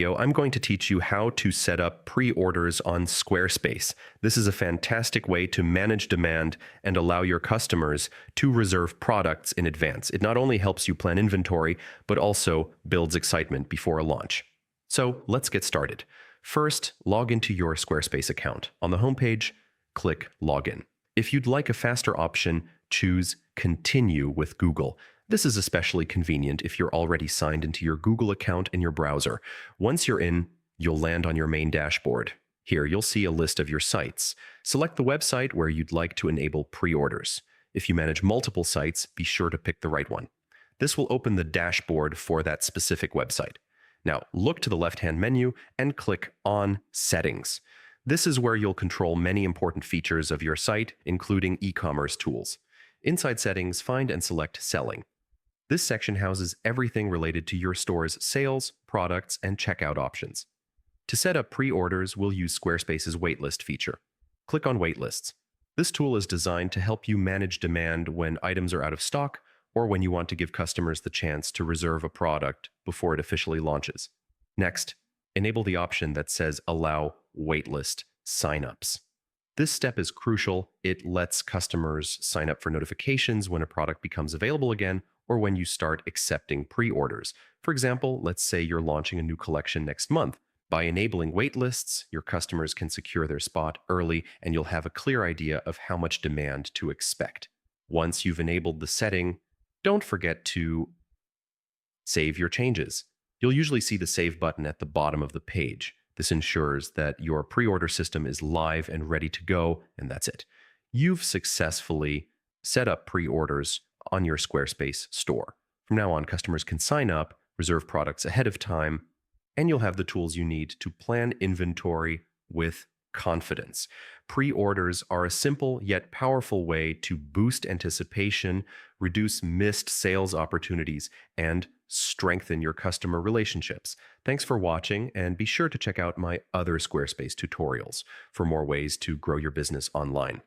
I'm going to teach you how to set up pre-orders on Squarespace. This is a fantastic way to manage demand and allow your customers to reserve products in advance. It not only helps you plan inventory, but also builds excitement before a launch. So let's get started. First, log into your Squarespace account. On the homepage, click Login. If you'd like a faster option, choose Continue with Google. This is especially convenient if you're already signed into your Google account in your browser. Once you're in, you'll land on your main dashboard. Here, you'll see a list of your sites. Select the website where you'd like to enable pre-orders. If you manage multiple sites, be sure to pick the right one. This will open the dashboard for that specific website. Now, look to the left-hand menu and click on Settings. This is where you'll control many important features of your site, including e-commerce tools. Inside Settings, find and select Selling. This section houses everything related to your store's sales, products, and checkout options. To set up pre-orders, we'll use Squarespace's waitlist feature. Click on Waitlists. This tool is designed to help you manage demand when items are out of stock or when you want to give customers the chance to reserve a product before it officially launches. Next, enable the option that says Allow Waitlist Signups. This step is crucial. It lets customers sign up for notifications when a product becomes available again or when you start accepting pre-orders. For example, let's say you're launching a new collection next month. By enabling waitlists, your customers can secure their spot early and you'll have a clear idea of how much demand to expect. Once you've enabled the setting, don't forget to save your changes. You'll usually see the Save button at the bottom of the page. This ensures that your pre-order system is live and ready to go, and that's it. You've successfully set up pre-orders on your Squarespace store. From now on, customers can sign up, reserve products ahead of time, and you'll have the tools you need to plan inventory with confidence. Pre-orders are a simple yet powerful way to boost anticipation, reduce missed sales opportunities, and strengthen your customer relationships. Thanks for watching, and be sure to check out my other Squarespace tutorials for more ways to grow your business online.